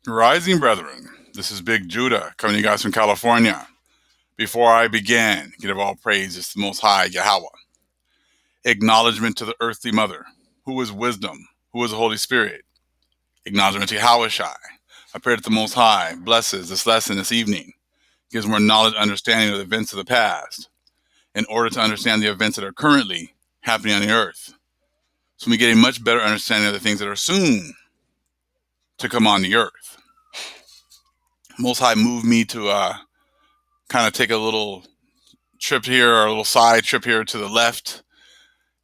Rising brethren, this is Big Judah coming to you guys from California. Before I begin, give all praise to the Most High Yahweh. Acknowledgement to the earthly mother, who is wisdom, who is the Holy Spirit. Acknowledgement to Yahweh Shai. I pray that the Most High blesses this lesson this evening, gives more knowledge and understanding of the events of the past, in order to understand the events that are currently happening on the earth. So we get a much better understanding of the things that are soon to come on the earth. Most High moved me to kind of take a little trip here, or a little side trip here to the left,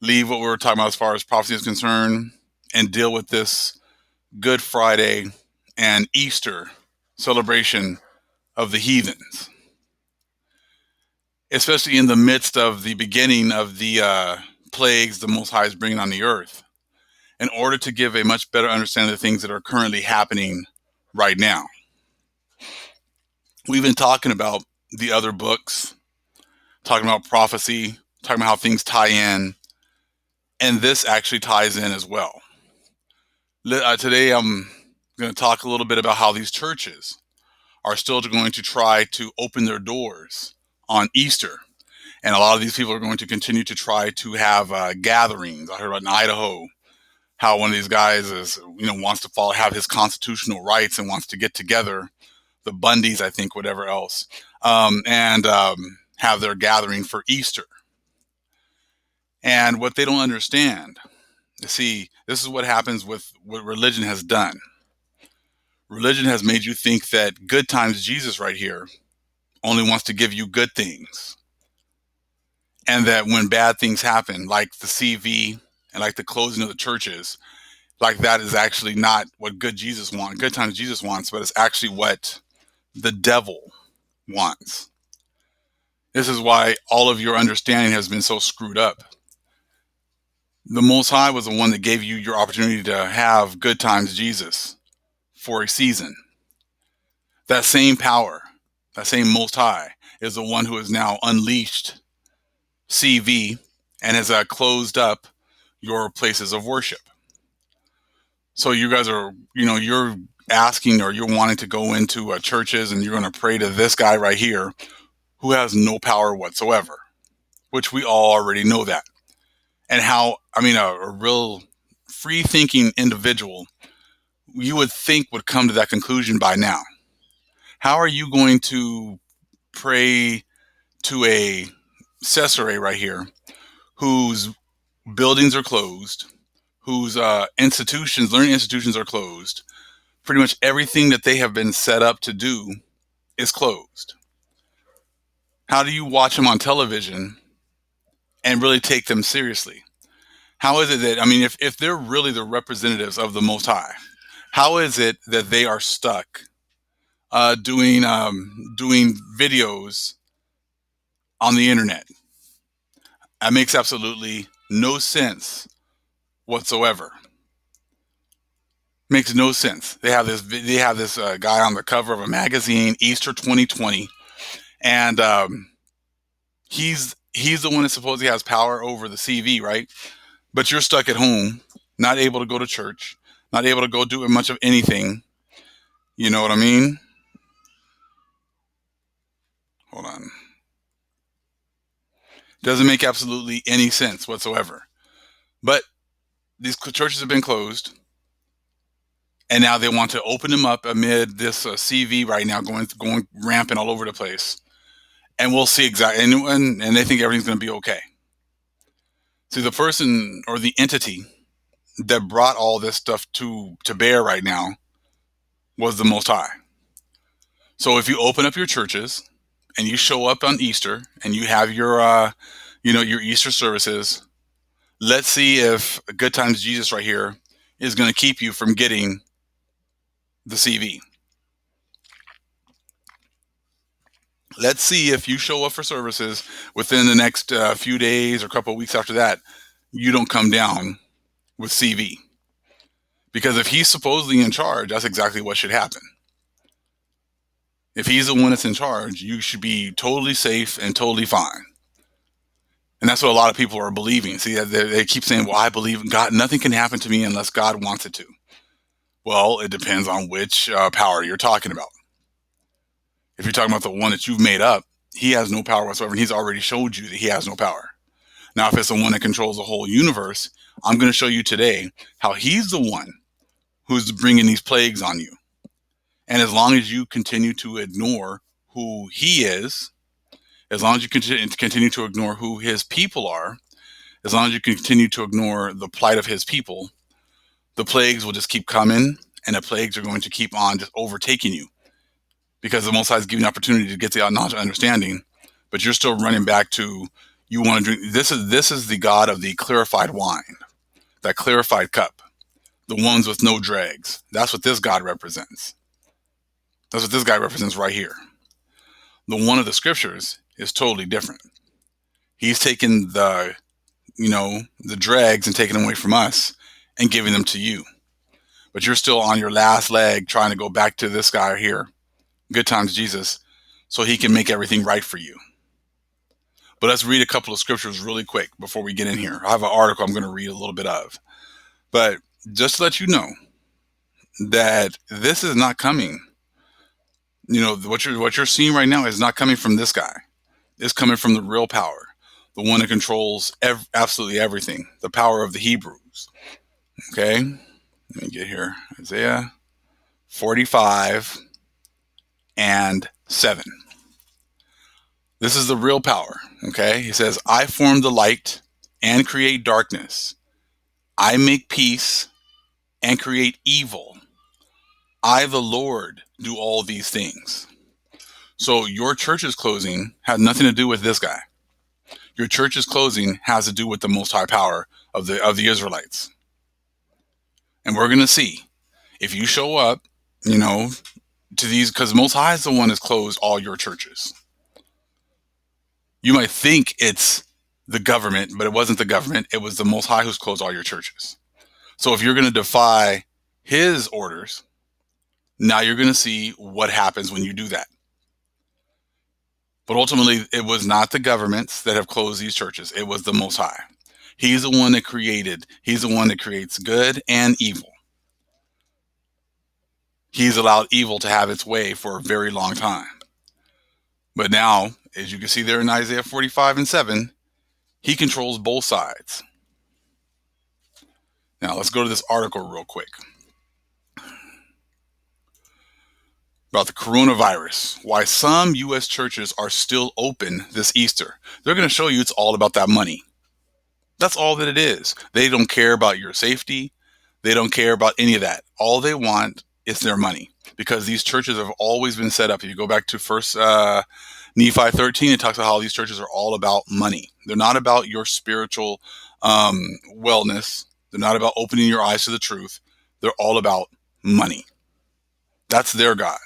leave what we were talking about as far as prophecy is concerned, and deal with this Good Friday and Easter celebration of the heathens, especially in the midst of the beginning of the plagues the Most High is bringing on the earth, in order to give a much better understanding of the things that are currently happening right now. We've been talking about the other books, talking about prophecy, talking about how things tie in, and this actually ties in as well. Today I'm going to talk a little bit about how these churches are still going to try to open their doors on Easter. And a lot of these people are going to continue to try to have gatherings. I heard about in Idaho, how one of these guys wants to have his constitutional rights and wants to get together, the Bundys, I think, whatever else, and have their gathering for Easter. And what they don't understand, see, this is what happens with what religion has done. Religion has made you think that good times Jesus right here only wants to give you good things. And that when bad things happen, like the CV and like the closing of the churches, like that is actually not what good Jesus wants, good times Jesus wants, but it's actually what the devil wants. This is why all of your understanding has been so screwed up. The Most High was the one that gave you your opportunity to have good times Jesus for a season. That same power, that same Most High, is the one who has now unleashed CV and has closed up your places of worship. So you guys are, you're asking, or you're wanting to go into churches and you're going to pray to this guy right here who has no power whatsoever, which we all already know that. And how, a real free-thinking individual, you would think, would come to that conclusion by now. How are you going to pray to a Caesarea right here whose buildings are closed, whose learning institutions are closed? Pretty much everything that they have been set up to do is closed. How do you watch them on television and really take them seriously? How is it that, if they're really the representatives of the Most High, how is it that they are stuck doing videos on the internet? That makes absolutely no sense whatsoever. Makes no sense. They have this guy on the cover of a magazine, Easter 2020, and he's the one that supposedly has power over the CV, right? But you're stuck at home, not able to go to church, not able to go do much of anything. You know what I mean? Hold on. Doesn't make absolutely any sense whatsoever. But these churches have been closed, and now they want to open them up amid this CV right now going rampant all over the place. And we'll see exactly, and they think everything's going to be okay. See, the person or the entity that brought all this stuff to bear right now was the Most High. So if you open up your churches and you show up on Easter and you have your Easter services, let's see if Good Times Jesus right here is going to keep you from getting the CV. Let's see if you show up for services within the next few days or a couple of weeks after that, you don't come down with CV. Because if he's supposedly in charge, that's exactly what should happen. If he's the one that's in charge, you should be totally safe and totally fine. And that's what a lot of people are believing. See, they keep saying, well, I believe in God. Nothing can happen to me unless God wants it to. Well, it depends on which power you're talking about. If you're talking about the one that you've made up, he has no power whatsoever, and he's already showed you that he has no power. Now, if it's the one that controls the whole universe, I'm going to show you today how he's the one who's bringing these plagues on you. And as long as you continue to ignore who he is, as long as you continue to ignore who his people are, as long as you continue to ignore the plight of his people, the plagues will just keep coming, and the plagues are going to keep on just overtaking you, because the Most High is giving you opportunity to get the knowledge and understanding, but you're still running back to, you want to drink. This is the God of the clarified wine, that clarified cup, the ones with no dregs. That's what this God represents. That's what this guy represents right here. The one of the scriptures is totally different. He's taken the dregs and taking them away from us and giving them to you. But you're still on your last leg trying to go back to this guy here, good times Jesus, so he can make everything right for you. But let's read a couple of scriptures really quick before we get in here. I have an article I'm going to read a little bit of. But just to let you know that this is not coming. What you're seeing right now is not coming from this guy. It's coming from the real power, the one that controls absolutely everything, the power of the Hebrews. Okay? Let me get here. Isaiah 45 and 7. This is the real power. Okay? He says, I form the light and create darkness. I make peace and create evil. I, the Lord, do all these things. So your church's closing had nothing to do with this guy. Your church's closing has to do with the Most High power of the Israelites. And we're going to see if you show up, to these, because Most High is the one that's closed all your churches. You might think it's the government, but it wasn't the government. It was the Most High who's closed all your churches. So if you're going to defy his orders, now you're going to see what happens when you do that. But ultimately, it was not the governments that have closed these churches. It was the Most High. He's the one that he's the one that creates good and evil. He's allowed evil to have its way for a very long time. But now, as you can see there in Isaiah 45 and 7, he controls both sides. Now, let's go to this article real quick about the coronavirus, why some U.S. churches are still open this Easter. They're going to show you it's all about that money. That's all that it is. They don't care about your safety. They don't care about any of that. All they want is their money, because these churches have always been set up. If you go back to First Nephi 13, it talks about how these churches are all about money. They're not about your spiritual wellness. They're not about opening your eyes to the truth. They're all about money. That's their God.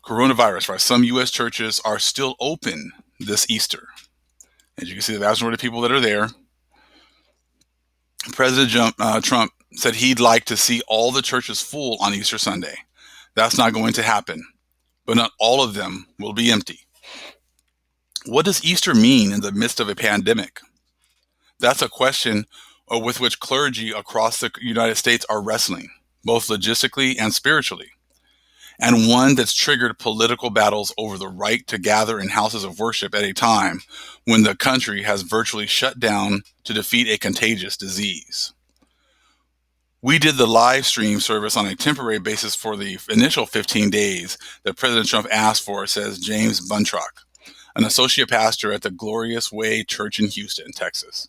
Coronavirus, right? Some U.S. churches are still open this Easter. As you can see, the vast majority of people that are there. President Trump said he'd like to see all the churches full on Easter Sunday. That's not going to happen, but not all of them will be empty. What does Easter mean in the midst of a pandemic? That's a question with which clergy across the United States are wrestling, both logistically and spiritually, and one that's triggered political battles over the right to gather in houses of worship at a time when the country has virtually shut down to defeat a contagious disease. We did the live stream service on a temporary basis for the initial 15 days that President Trump asked for, says James Buntrock, an associate pastor at the Glorious Way Church in Houston, Texas,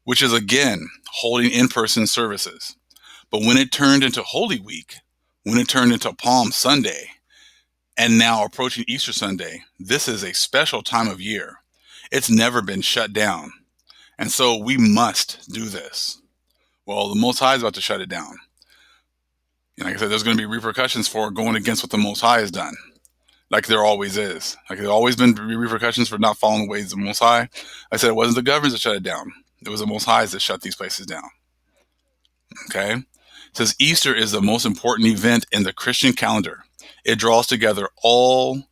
which is again holding in-person services. But when it turned into Holy Week, when it turned into Palm Sunday, and now approaching Easter Sunday, this is a special time of year. It's never been shut down. And so we must do this. Well, the Most High is about to shut it down. And like I said, there's going to be repercussions for going against what the Most High has done. Like there always is. Like there's always been repercussions for not following the ways of the Most High. I said it wasn't the government that shut it down. It was the Most High that shut these places down. Okay? It says Easter is the most important event in the Christian calendar. It draws together all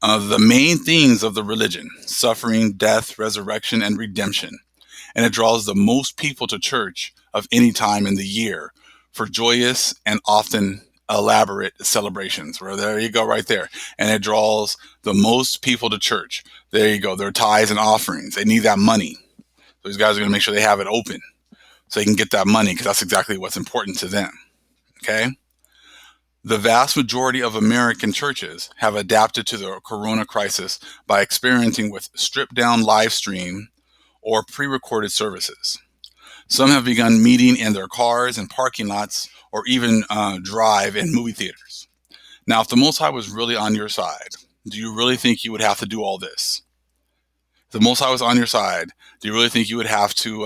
the main themes of the religion: suffering, death, resurrection, and redemption. And it draws the most people to church of any time in the year, for joyous and often elaborate celebrations. Well, there you go, right there. And it draws the most people to church. There you go. Their tithes and offerings. They need that money. So these guys are going to make sure they have it open so they can get that money, because that's exactly what's important to them. Okay? The vast majority of American churches have adapted to the corona crisis by experimenting with stripped down live stream or pre-recorded services. Some have begun meeting in their cars and parking lots, or even drive in movie theaters. Now, if the Most High was really on your side, do you really think you would have to do all this? If the Most High was on your side, do you really think you would have to,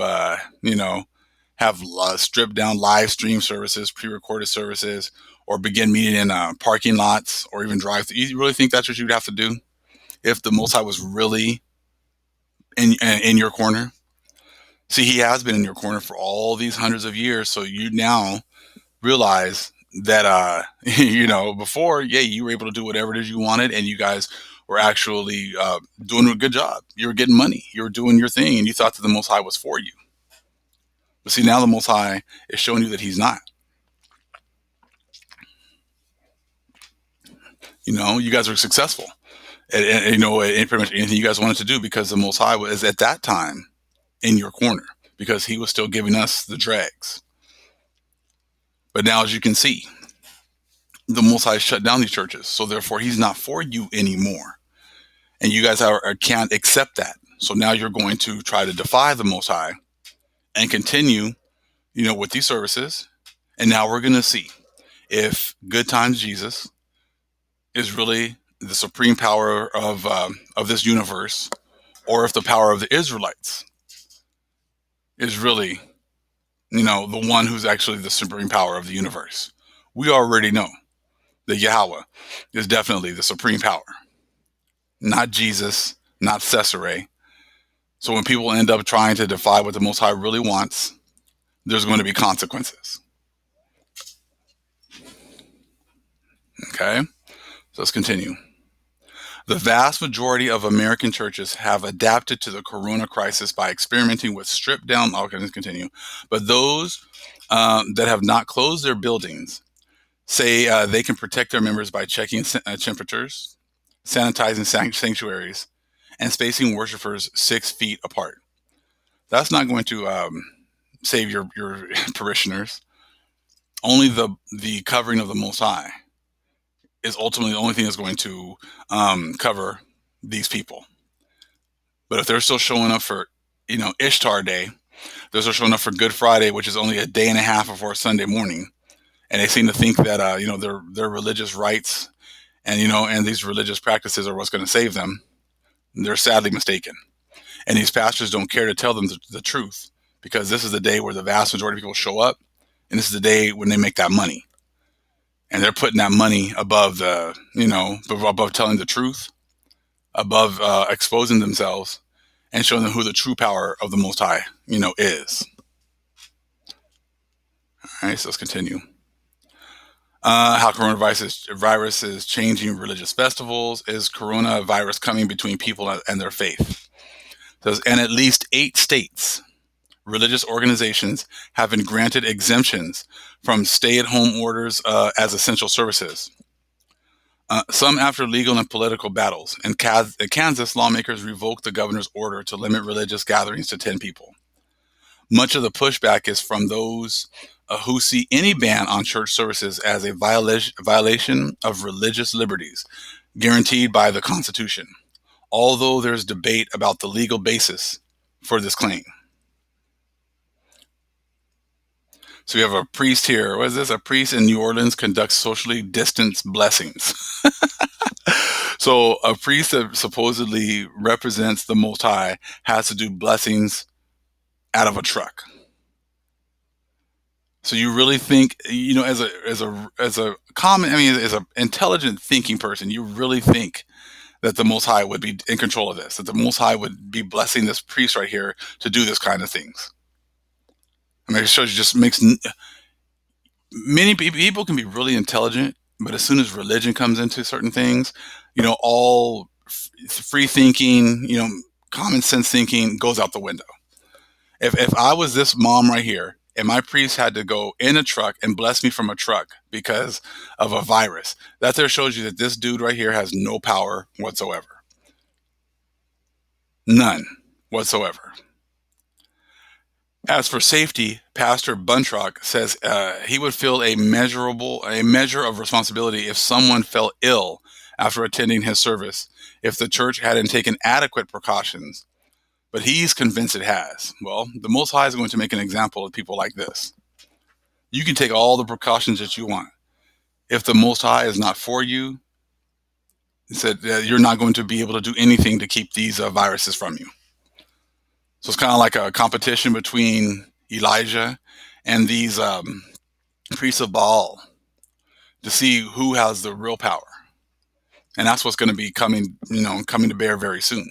have stripped down live stream services, pre-recorded services, or begin meeting in parking lots, or even drive? You really think that's what you'd have to do if the Most High was really in your corner? See, he has been in your corner for all these hundreds of years, so you now realize that, before, you were able to do whatever it is you wanted, and you guys were actually doing a good job. You were getting money. You were doing your thing, and you thought that the Most High was for you. But see, now the Most High is showing you that he's not. You guys are successful and pretty much anything you guys wanted to do, because the Most High was at that time in your corner, because he was still giving us the dregs. But now, as you can see, the Most High shut down these churches, so therefore he's not for you anymore, and you guys can't accept that. So now you're going to try to defy the Most High and continue, with these services. And now we're going to see if Good Times Jesus is really the supreme power of this universe, or if the power of the Israelites is really, the one who's actually the supreme power of the universe. We already know that Yahweh is definitely the supreme power, not Jesus, not Caesarea. So when people end up trying to defy what the Most High really wants, there's going to be consequences. Okay, so let's continue. The vast majority of American churches have adapted to the corona crisis by experimenting with stripped down. Okay, let's continue. But those that have not closed their buildings say they can protect their members by checking temperatures, sanitizing sanctuaries, and spacing worshipers 6 feet apart. That's not going to save your parishioners. Only the covering of the Most High is ultimately the only thing that's going to cover these people. But if they're still showing up for, Ishtar Day, they're still showing up for Good Friday, which is only a day and a half before Sunday morning, and they seem to think that their religious rites and these religious practices are what's going to save them, they're sadly mistaken. And these pastors don't care to tell them the truth, because this is the day where the vast majority of people show up, and this is the day when they make that money. And they're putting that money above above telling the truth, above exposing themselves and showing them who the true power of the Most High, is. All right, so let's continue. How coronavirus is changing religious festivals. Is coronavirus coming between people and their faith? So, and at least 8 states, religious organizations have been granted exemptions from stay-at-home orders as essential services. Some after legal and political battles. In Kansas, lawmakers revoked the governor's order to limit religious gatherings to 10 people. Much of the pushback is from those who see any ban on church services as a violation of religious liberties guaranteed by the Constitution, although there's debate about the legal basis for this claim. So we have a priest here. What is this? A priest in New Orleans conducts socially distanced blessings. So a priest that supposedly represents the Most High has to do blessings out of a truck. So you really think, as a common, as an intelligent thinking person, you really think that the Most High would be in control of this, that the Most High would be blessing this priest right here to do this kind of things? It shows you, just makes many people can be really intelligent, but as soon as religion comes into certain things, all free thinking, common sense thinking goes out the window. If I was this mom right here and my priest had to go in a truck and bless me from a truck because of a virus. That there shows you that this dude right here has no power whatsoever. None whatsoever. As for safety, Pastor Buntrock says he would feel a measure of responsibility if someone fell ill after attending his service, if the church hadn't taken adequate precautions. But he's convinced it has. Well, the Most High is going to make an example of people like this. You can take all the precautions that you want. If the Most High is not for you, he said you're not going to be able to do anything to keep these viruses from you. So it's kind of like a competition between Elijah and these priests of Baal to see who has the real power. And that's what's going to be coming to bear very soon.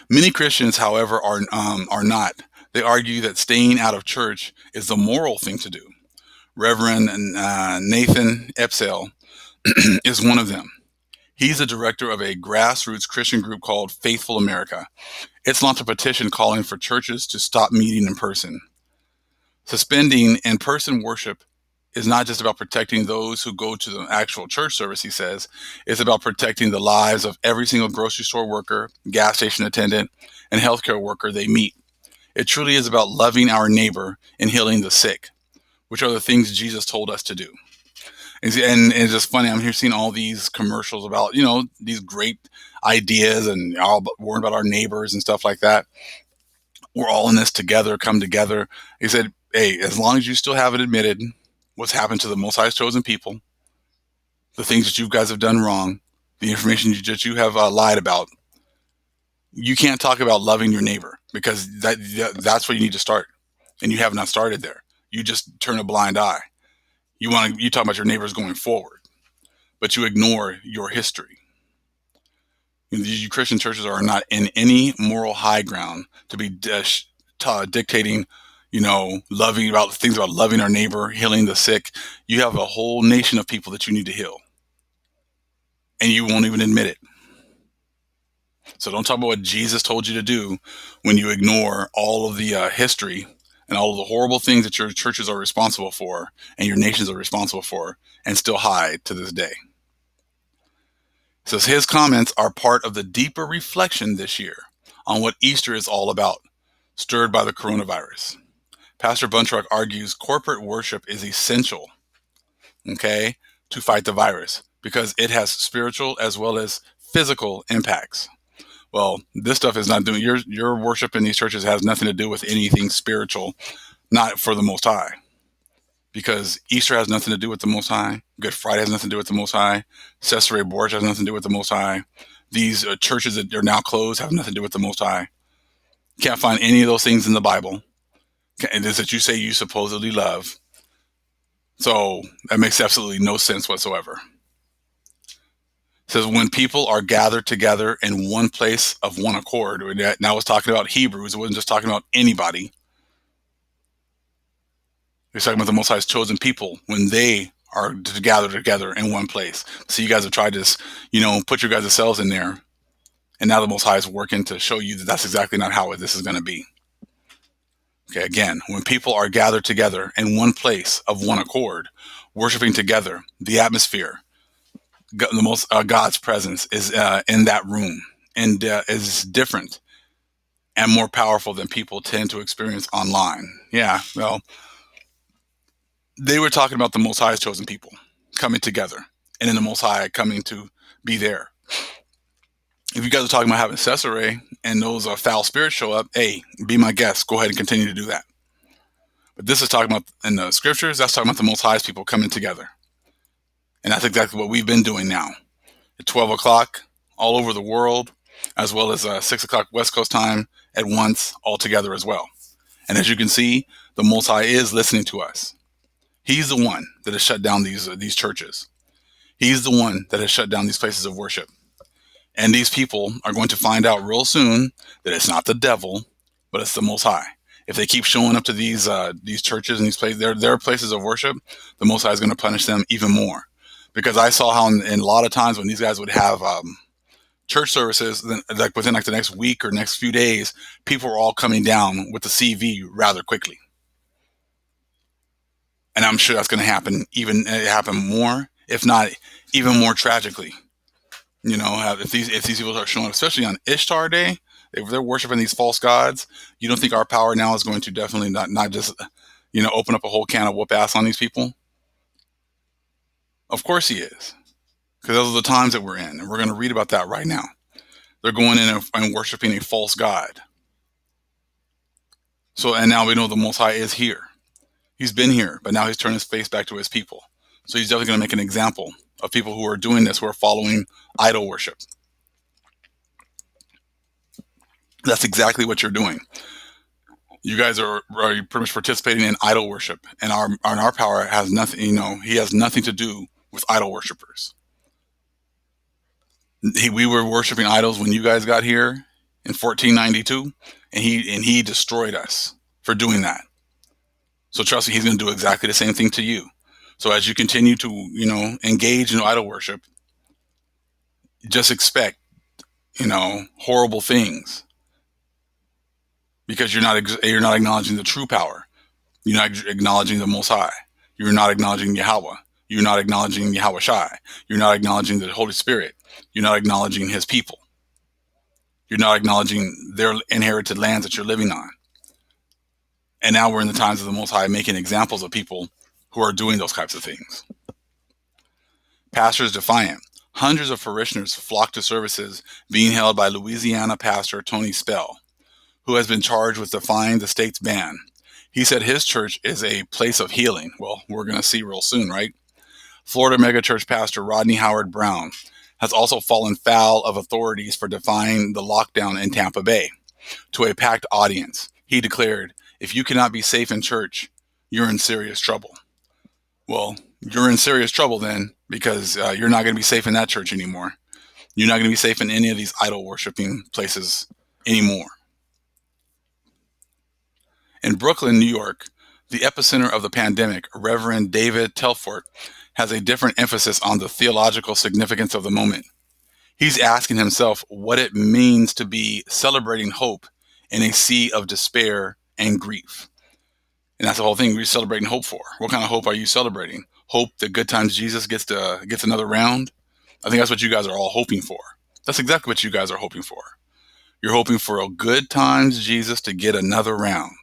Many Christians, however, are not. They argue that staying out of church is the moral thing to do. Reverend Nathan Epsell is one of them. He's the director of a grassroots Christian group called Faithful America. It's launched a petition calling for churches to stop meeting in person. Suspending in-person worship is not just about protecting those who go to the actual church service, he says. It's about protecting the lives of every single grocery store worker, gas station attendant, and healthcare worker they meet. It truly is about loving our neighbor and healing the sick, which are the things Jesus told us to do. And it's just funny, I'm here seeing all these commercials about, these great ideas and all worrying about our neighbors and stuff like that. We're all in this together, come together. He said, hey, as long as you still haven't admitted what's happened to the Most High's chosen people, the things that you guys have done wrong, the information that you have lied about, you can't talk about loving your neighbor, because that's where you need to start. And you have not started there. You just turn a blind eye. You talk about your neighbors going forward, but you ignore your history. You Christian churches are not in any moral high ground to be dictating, loving about things about loving our neighbor, healing the sick. You have a whole nation of people that you need to heal, and you won't even admit it. So don't talk about what Jesus told you to do when you ignore all of the history and all of the horrible things that your churches are responsible for and your nations are responsible for, and still hide to this day. It says his comments are part of the deeper reflection this year on what Easter is all about, stirred by the coronavirus. Pastor Buntrock argues corporate worship is essential, to fight the virus, because it has spiritual as well as physical impacts. Well, this stuff is not doing, your worship in these churches has nothing to do with anything spiritual, not for the Most High. Because Easter has nothing to do with the Most High. Good Friday has nothing to do with the Most High. Caesarea Borgia has nothing to do with the Most High. These churches that are now closed have nothing to do with the Most High. Can't find any of those things in the Bible. It is that you say you supposedly love. So that makes absolutely no sense whatsoever. It says when people are gathered together in one place of one accord. Now it's talking about Hebrews. It wasn't just talking about anybody. It's talking about the Most High's chosen people when they are gathered together in one place. So you guys have tried to, put your guys' selves in there. And now the Most High is working to show you that that's exactly not how this is going to be. Okay, again, when people are gathered together in one place of one accord, worshiping together, the atmosphere, God's presence is in that room, and is different and more powerful than people tend to experience online. Yeah, well, they were talking about the Most High's chosen people coming together, and then the Most High coming to be there. If you guys are talking about having Caesarea and those foul spirits show up, hey, be my guest. Go ahead and continue to do that. But this is talking about, in the scriptures, that's talking about the Most High's people coming together. And that's exactly what we've been doing now. At 12 o'clock, all over the world, as well as 6 o'clock West Coast time at once, all together as well. And as you can see, the Most High is listening to us. He's the one that has shut down these churches. He's the one that has shut down these places of worship. And these people are going to find out real soon that it's not the devil, but it's the Most High. If they keep showing up to these churches and these places, their places of worship, the Most High is going to punish them even more. Because I saw how in a lot of times when these guys would have church services, then like within like the next week or next few days, people were all coming down with the CV rather quickly. And I'm sure that's going to happen more, if not even more tragically. You know, if these people are showing up, especially on Ishtar Day, if they're worshiping these false gods, you don't think our power now is going to definitely not just, open up a whole can of whoop ass on these people? Of course he is, because those are the times that we're in, and we're going to read about that right now. They're going in and worshiping a false god. So, and now we know the Most High is here. He's been here, but now he's turned his face back to his people. So he's definitely going to make an example of people who are doing this, who are following idol worship. That's exactly what you're doing. You guys are pretty much participating in idol worship, and our power has nothing. He has nothing to do with idol worshipers. We were worshiping idols when you guys got here in 1492, and he destroyed us for doing that. So trust me, he's going to do exactly the same thing to you. So as you continue to engage in idol worship, just expect horrible things, because you're not acknowledging the true power. You're not acknowledging the Most High. You're not acknowledging Yahweh. You're not acknowledging Yahweh Shai. You're not acknowledging the Holy Spirit. You're not acknowledging his people. You're not acknowledging their inherited lands that you're living on. And now we're in the times of the Most High making examples of people who are doing those types of things. Pastors defiant. Hundreds of parishioners flock to services being held by Louisiana pastor Tony Spell, who has been charged with defying the state's ban. He said his church is a place of healing. Well, we're going to see real soon, right? Florida megachurch pastor Rodney Howard Brown has also fallen foul of authorities for defying the lockdown in Tampa Bay. To a packed audience, he declared, "If you cannot be safe in church, you're in serious trouble." Well, you're in serious trouble then, because you're not going to be safe in that church anymore. You're not going to be safe in any of these idol worshiping places anymore. In Brooklyn, New York, the epicenter of the pandemic, Reverend David Telfort has a different emphasis on the theological significance of the moment. He's asking himself what it means to be celebrating hope in a sea of despair and grief. And that's the whole thing we're celebrating hope for. What kind of hope are you celebrating? Hope that Good Times Jesus gets another round? I think that's what you guys are all hoping for. That's exactly what you guys are hoping for. You're hoping for a Good Times Jesus to get another round,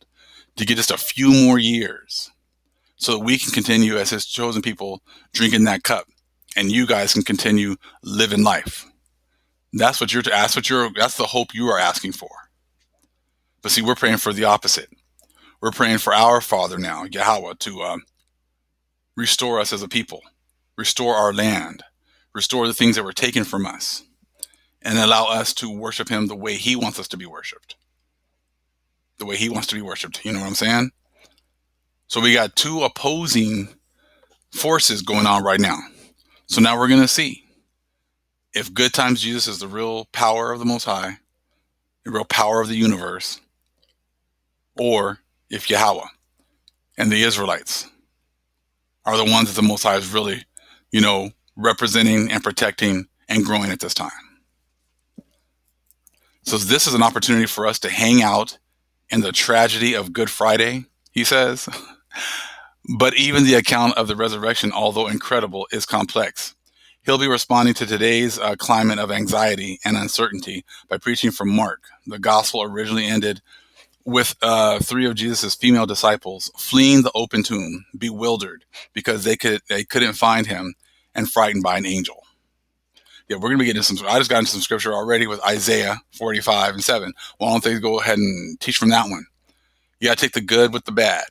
to get just a few more years, so that we can continue as his chosen people drinking that cup, and you guys can continue living life. That's the hope you are asking for. But see, we're praying for the opposite. We're praying for our Father now, Yahweh, to restore us as a people, restore our land, restore the things that were taken from us, and allow us to worship him the way he wants us to be worshiped. The way he wants to be worshiped. You know what I'm saying? So we got two opposing forces going on right now. So now we're going to see if Good Times Jesus is the real power of the Most High, the real power of the universe, or if Yahweh and the Israelites are the ones that the Most High is really, representing and protecting and growing at this time. So this is an opportunity for us to hang out in the tragedy of Good Friday, he says. But even the account of the resurrection, although incredible, is complex. He'll be responding to today's climate of anxiety and uncertainty by preaching from Mark. The gospel originally ended with 3 of Jesus' female disciples fleeing the open tomb, bewildered because they couldn't find him, and frightened by an angel. Yeah, we're going to be getting I just got into some scripture already with Isaiah 45:7. Why don't they go ahead and teach from that one? You got to take the good with the bad.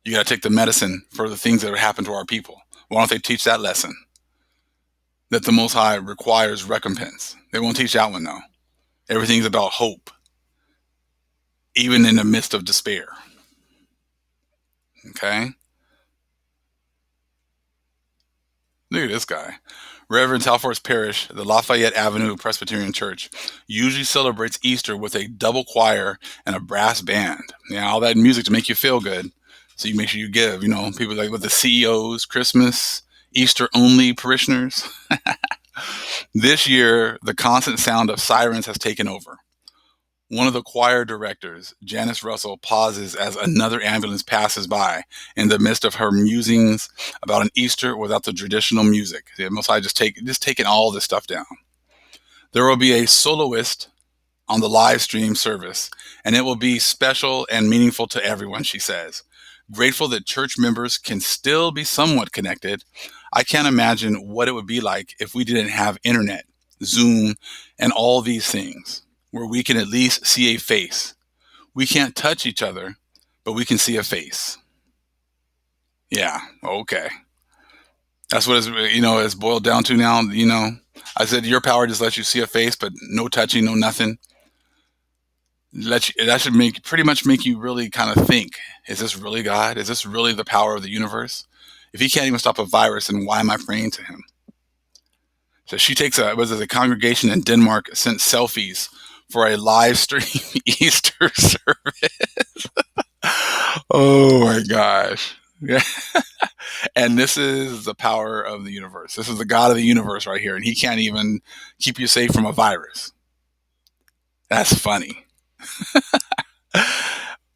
You got to take the medicine for the things that have happened to our people. Why don't they teach that lesson? That the Most High requires recompense. They won't teach that one, though. Everything's about hope, even in the midst of despair. Okay? Look at this guy. Reverend Telfort's Parish, the Lafayette Avenue Presbyterian Church, usually celebrates Easter with a double choir and a brass band. Yeah, all that music to make you feel good. So you make sure you give, people like with the CEOs, Christmas, Easter only parishioners. This year, the constant sound of sirens has taken over. One of the choir directors, Janice Russell, pauses as another ambulance passes by in the midst of her musings about an Easter without the traditional music. The Most High just taking all this stuff down. There will be a soloist on the live stream service, and it will be special and meaningful to everyone, she says. Grateful that church members can still be somewhat connected. I can't imagine what it would be like if we didn't have internet, Zoom, and all these things where we can at least see a face. We can't touch each other, but we can see a face. Yeah, okay. That's what it's boiled down to now. I said your power just lets you see a face, but no touching, no nothing. That should pretty much make you really kind of think: is this really God? Is this really the power of the universe? If he can't even stop a virus, then why am I praying to him? So she takes a congregation in Denmark sent selfies for a live stream Easter service. Oh my gosh. Yeah. And this is the power of the universe. This is the God of the universe right here. And he can't even keep you safe from a virus. That's funny.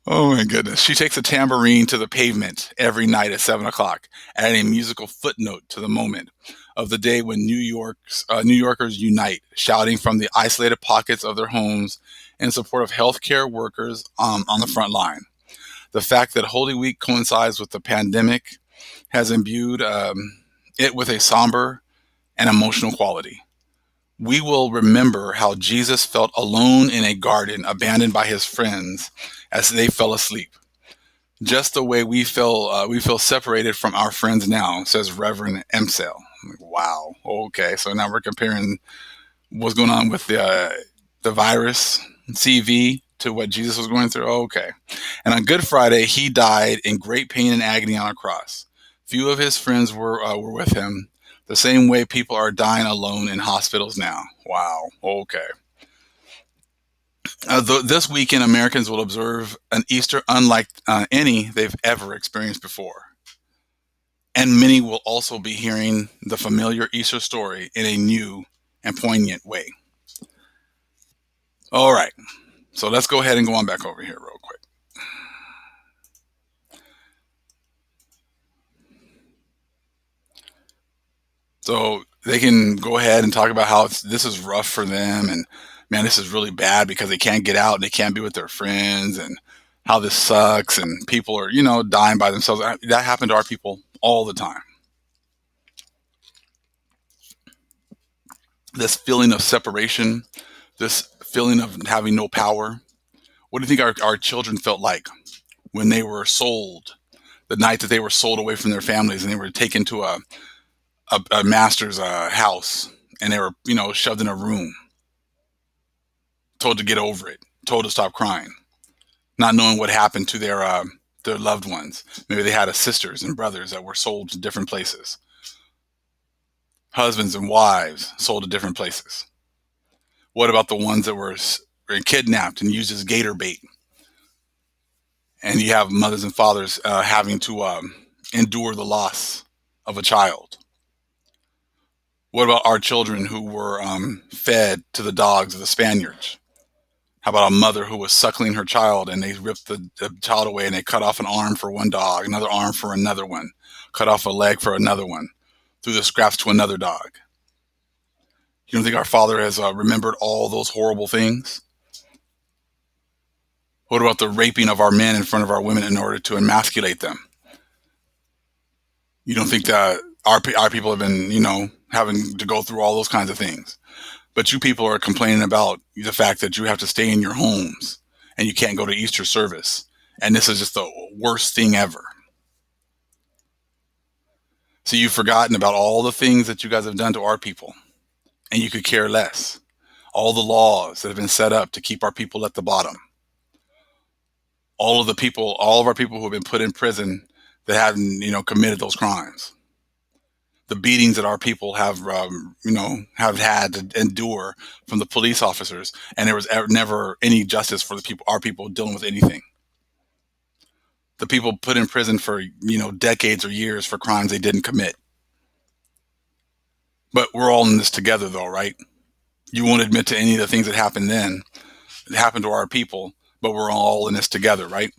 Oh my goodness. She takes a tambourine to the pavement every night at 7 o'clock, adding a musical footnote to the moment of the day when New Yorkers unite, shouting from the isolated pockets of their homes in support of healthcare workers on the front line. The fact that Holy Week coincides with the pandemic has imbued it with a somber and emotional quality. We will remember how Jesus felt alone in a garden, abandoned by his friends as they fell asleep. Just the way we feel separated from our friends now, says Reverend Emsel. Wow. Okay, so now we're comparing what's going on with the virus, CV, to what Jesus was going through. Okay. And on Good Friday, he died in great pain and agony on a cross. Few of his friends were with him, the same way people are dying alone in hospitals now. Wow. Okay. This weekend, Americans will observe an Easter unlike any they've ever experienced before. And many will also be hearing the familiar Easter story in a new and poignant way. All right. So let's go ahead and go on back over here real quick. So they can go ahead and talk about how this is rough for them, and man, this is really bad because they can't get out and they can't be with their friends, and how this sucks, and people are, dying by themselves. That happened to our people all the time. This feeling of separation, this feeling of having no power. What do you think our children felt like when they were sold, the night that they were sold away from their families and they were taken to a master's house, and they were, shoved in a room, told to get over it, told to stop crying, not knowing what happened to their loved ones. Maybe they had sisters and brothers that were sold to different places, husbands and wives sold to different places. What about the ones that were kidnapped and used as gator bait? And you have mothers and fathers having to endure the loss of a child. What about our children who were fed to the dogs of the Spaniards? How about a mother who was suckling her child and they ripped the child away and they cut off an arm for one dog, another arm for another one, cut off a leg for another one, threw the scraps to another dog? You don't think our Father has remembered all those horrible things? What about the raping of our men in front of our women in order to emasculate them? You don't think that our people have been, having to go through all those kinds of things? But you people are complaining about the fact that you have to stay in your homes and you can't go to Easter service. And this is just the worst thing ever. So you've forgotten about all the things that you guys have done to our people, and you could care less. All the laws that have been set up to keep our people at the bottom. All of our people who have been put in prison that haven't, committed those crimes. The beatings that our people have had to endure from the police officers, and there was never any justice for our people dealing with anything. The people put in prison for decades or years for crimes they didn't commit. But we're all in this together, though, right? You won't admit to any of the things that happened then, that happened to our people, but we're all in this together, right?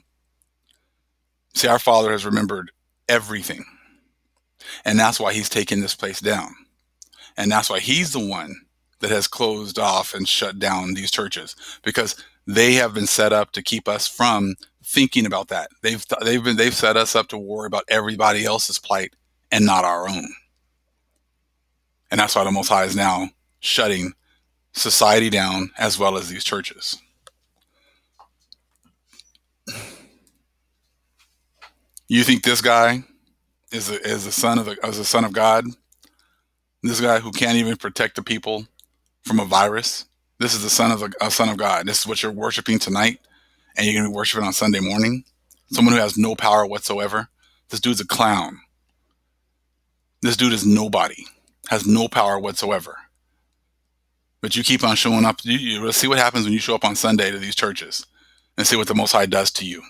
See, our Father has remembered everything, and that's why He's taken this place down. And that's why He's the one that has closed off and shut down these churches, because they have been set up to keep us from thinking about that. They've set us up to worry about everybody else's plight and not our own. And that's why the Most High is now shutting society down as well as these churches. You think this guy is the son of God? This guy who can't even protect the people from a virus? This is the son of God. This is what you're worshiping tonight, and you're gonna be worshiping on Sunday morning. Someone who has no power whatsoever. This dude's a clown. This dude is nobody. Has no power whatsoever. But you keep on showing up. Let's see what happens when you show up on Sunday to these churches, and see what the Most High does to you.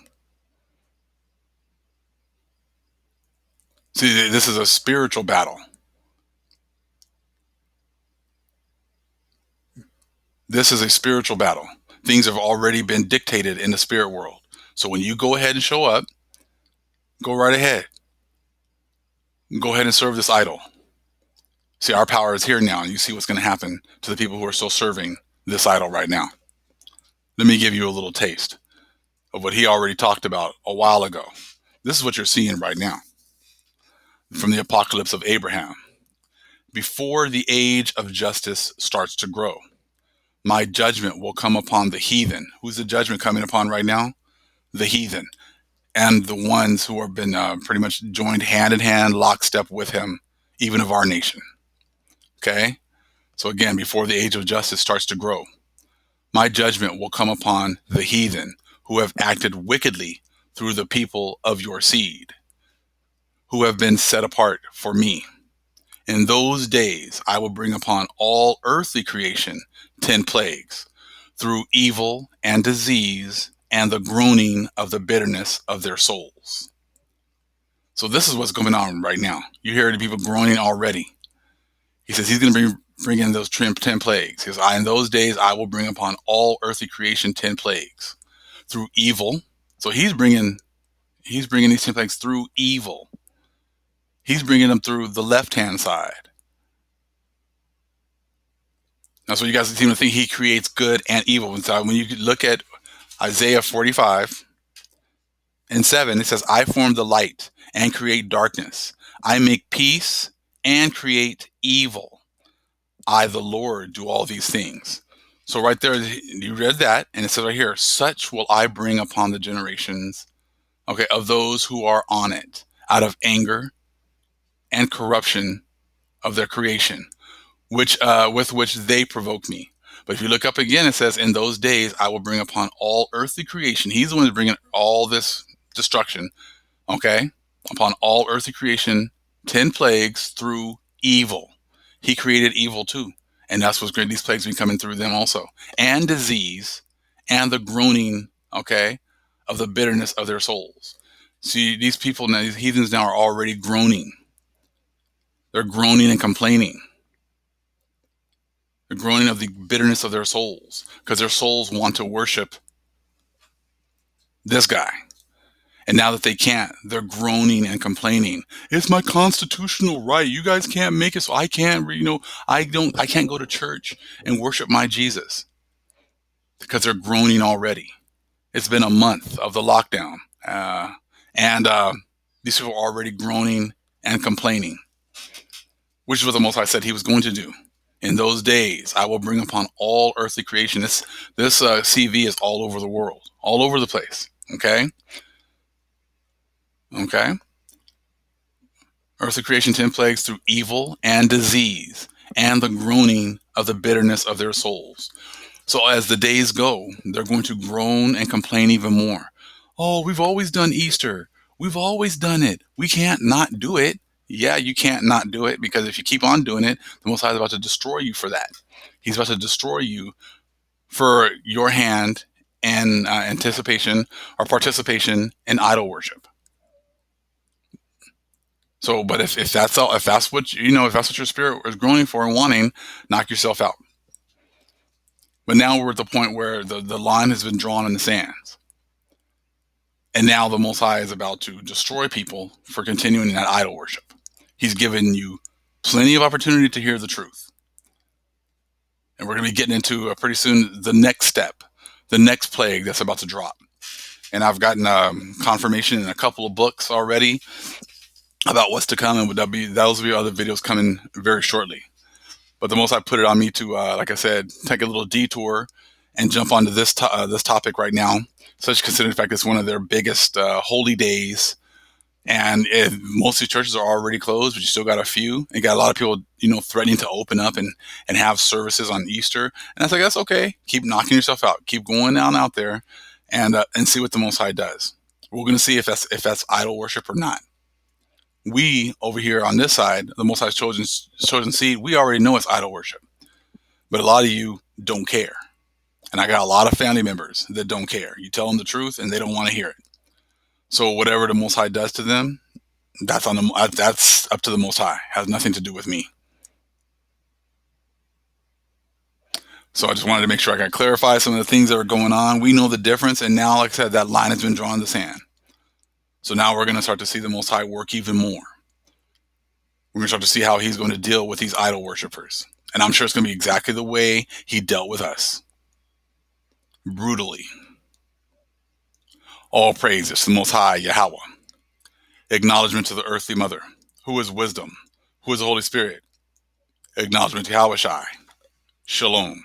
See, this is a spiritual battle. This is a spiritual battle. Things have already been dictated in the spirit world. So when you go ahead and show up, go right ahead. Go ahead and serve this idol. See, our power is here now, and you see what's going to happen to the people who are still serving this idol right now. Let me give you a little taste of what he already talked about a while ago. This is what you're seeing right now from the apocalypse of Abraham. Before the age of justice starts to grow, my judgment will come upon the heathen. Who's the judgment coming upon right now? The heathen. And the ones who have been pretty much joined hand in hand, lockstep with him, even of our nation. Okay? So again, before the age of justice starts to grow, my judgment will come upon the heathen who have acted wickedly through the people of your seed, who have been set apart for me. In those days, I will bring upon all earthly creation 10 plagues through evil and disease and the groaning of the bitterness of their souls. So this is what's going on right now. You hear the people groaning already. He says he's going to bring in those 10 plagues. He says, in those days, I will bring upon all earthly creation 10 plagues through evil. So he's bringing these 10 plagues through evil. He's bringing them through the left-hand side. Now, so you guys seem to think he creates good and evil. And so when you look at Isaiah 45 and 7, it says, I form the light and create darkness. I make peace and create evil. I, the Lord, do all these things. So right there, you read that, and it says right here, such will I bring upon the generations, okay, of those who are on it, out of anger and corruption of their creation, which with which they provoke me. But if you look up again, it says, in those days I will bring upon all earthly creation. He's the one who's bringing all this destruction, okay, upon all earthly creation, 10 plagues through evil. He created evil too. And that's what's great. These plagues be coming through them also. And disease and the groaning, okay, of the bitterness of their souls. See, these people now, these heathens now are already groaning. They're groaning and complaining. They're groaning of the bitterness of their souls because their souls want to worship this guy. And now that they can't, they're groaning and complaining. It's my constitutional right. You guys can't make it, so I can't, I can't go to church and worship my Jesus. Because they're groaning already. It's been a month of the lockdown. And these people are already groaning and complaining, which is what the Most High said he was going to do. In those days, I will bring upon all earthly creation. This CV is all over the world, all over the place. Okay? Okay? Earthly creation, 10 plagues through evil and disease and the groaning of the bitterness of their souls. So as the days go, they're going to groan and complain even more. Oh, we've always done Easter. We've always done it. We can't not do it. Yeah, you can't not do it, because if you keep on doing it, the Most High is about to destroy you for that. He's about to destroy you for your hand and anticipation or participation in idol worship. So, but if that's all, if that's what if that's what your spirit is groaning for and wanting, knock yourself out. But now we're at the point where the line has been drawn in the sands. And now the Most High is about to destroy people for continuing in that idol worship. He's given you plenty of opportunity to hear the truth. And we're going to be getting into pretty soon the next step, the next plague that's about to drop. And I've gotten confirmation in a couple of books already about what's to come, and those will be other videos coming very shortly. But the Most High put it on me to, like I said, take a little detour and jump onto this topic right now, such considering the fact it's one of their biggest holy days. And most of the churches are already closed, but you still got a few. And you got a lot of people, threatening to open up and have services on Easter. And I was like, that's okay. Keep knocking yourself out. Keep going down out there and see what the Most High does. We're going to see if that's idol worship or not. We over here on this side, the Most High's chosen seed, we already know it's idol worship. But a lot of you don't care. And I got a lot of family members that don't care. You tell them the truth and they don't want to hear it. So whatever the Most High does to them, that's up to the Most High. Has nothing to do with me. So I just wanted to make sure I could clarify some of the things that are going on. We know the difference, and now, like I said, that line has been drawn in the sand. So now we're going to start to see the Most High work even more. We're going to start to see how he's going to deal with these idol worshipers. And I'm sure it's going to be exactly the way he dealt with us. Brutally. All praises to the Most High, Yahweh. Acknowledgement to the earthly mother, who is wisdom, who is the Holy Spirit. Acknowledgement to Yahweh Shai. Shalom.